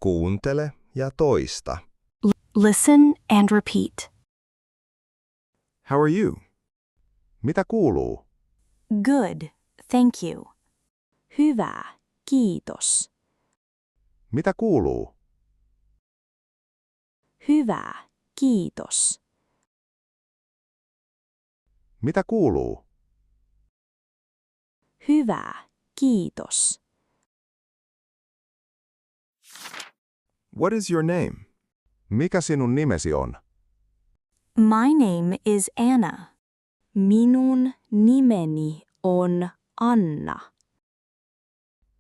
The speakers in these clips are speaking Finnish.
Kuuntele ja toista. Listen and repeat. How are you? Mitä kuuluu? Good, thank you. Hyvä, kiitos. Mitä kuuluu? Hyvä, kiitos. Mitä kuuluu? Hyvä, kiitos. What is your name? Mikä sinun nimesi on? My name is Anna. Minun nimeni on Anna.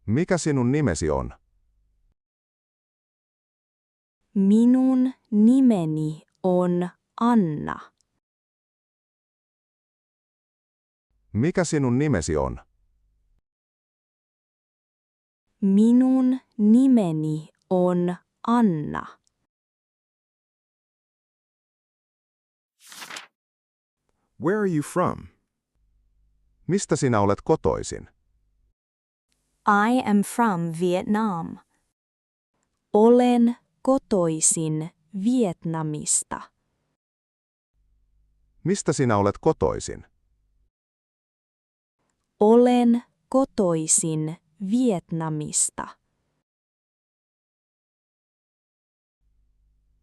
Mikä sinun nimesi on? Minun nimeni on Anna. Mikä sinun nimesi on? Minun nimeni on Anna. Where are you from? Mistä sinä olet kotoisin? I am from Vietnam. Olen kotoisin Vietnamista. Mistä sinä olet kotoisin? Olen kotoisin Vietnamista.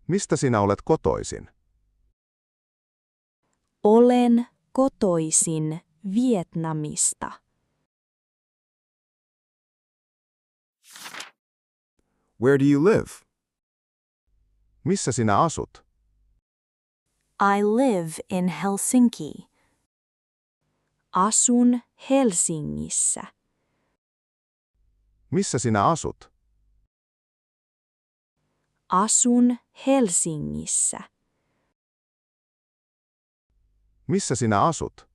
Mistä sinä olet kotoisin? Olen kotoisin Vietnamista. Where do you live? Missä sinä asut? I live in Helsinki. Asun Helsingissä. Missä sinä asut? Asun Helsingissä. Missä sinä asut?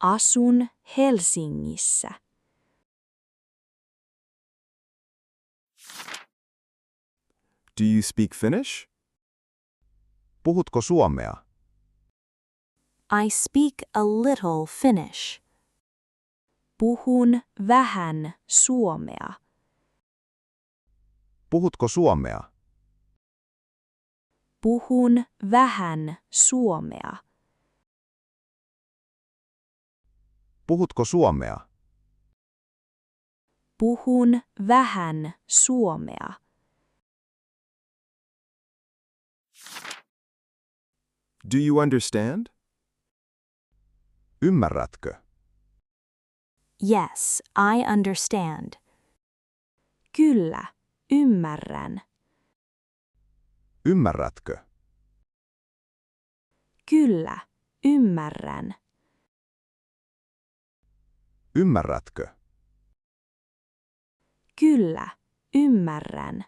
Asun Helsingissä. Do you speak Finnish? Puhutko suomea? I speak a little Finnish. Puhun vähän suomea. Puhutko suomea? Puhun vähän suomea. Puhutko suomea? Puhun vähän suomea. Do you understand? Ymmärrätkö? Yes, I understand. Kyllä, ymmärrän. Ymmärrätkö? Kyllä, ymmärrän. Ymmärrätkö? Kyllä, ymmärrän.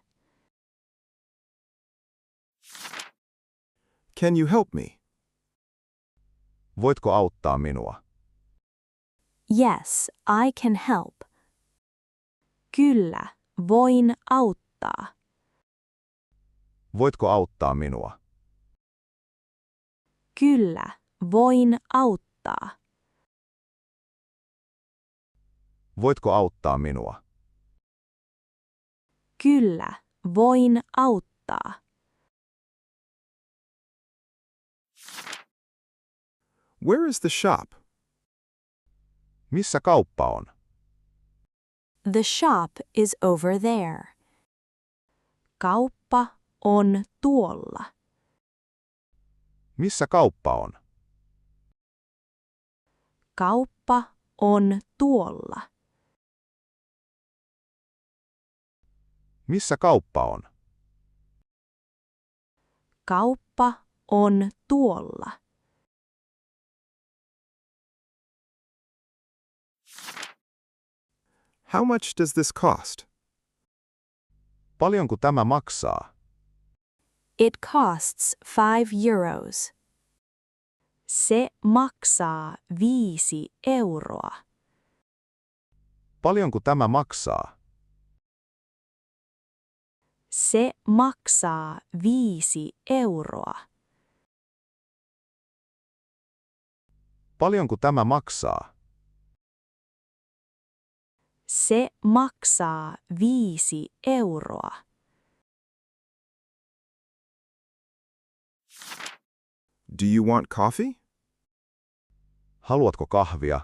Can you help me? Voitko auttaa minua? Yes, I can help. Kyllä, voin auttaa. Voitko auttaa minua? Kyllä, voin auttaa. Voitko auttaa minua? Kyllä, voin auttaa. Where is the shop? Missä kauppa on? The shop is over there. Kauppa on tuolla. Missä kauppa on? Kauppa on tuolla. Missä kauppa on? Kauppa on tuolla. How much does this cost? Paljonko tämä maksaa? It costs 5 euros. Se maksaa 5 euroa. Paljonko tämä maksaa? Se maksaa 5 euroa. Paljonko tämä maksaa? Se maksaa 5 euroa. Do you want coffee? Haluatko kahvia?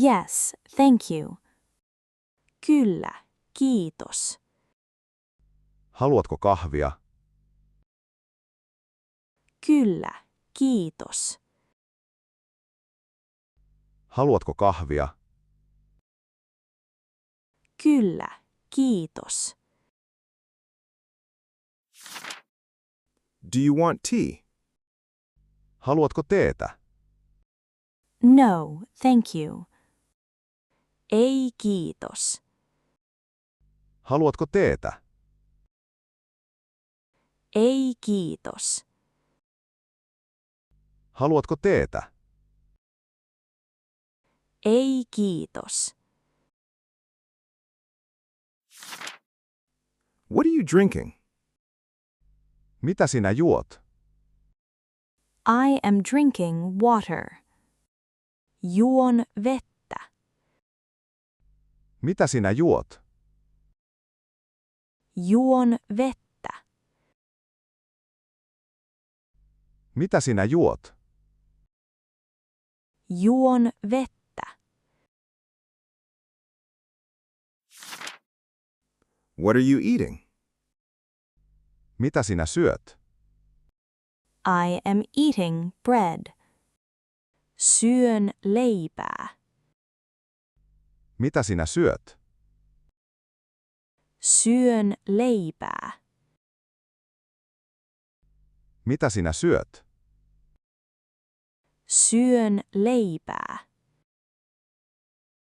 Yes, thank you. Kyllä, kiitos. Haluatko kahvia? Kyllä, kiitos. Haluatko kahvia? Kyllä, kiitos. Do you want tea? Haluatko teetä? No, thank you. Ei kiitos. Haluatko teetä? Ei kiitos. Haluatko teetä? Ei kiitos. What are you drinking? Mitä sinä juot? I am drinking water. Juon vettä. Mitä sinä juot? Juon vettä. Mitä sinä juot? Juon vettä. What are you eating? Mitä sinä syöt? I am eating bread. Syön leipää. Mitä sinä syöt? Syön leipää. Mitä sinä syöt? Syön leipää.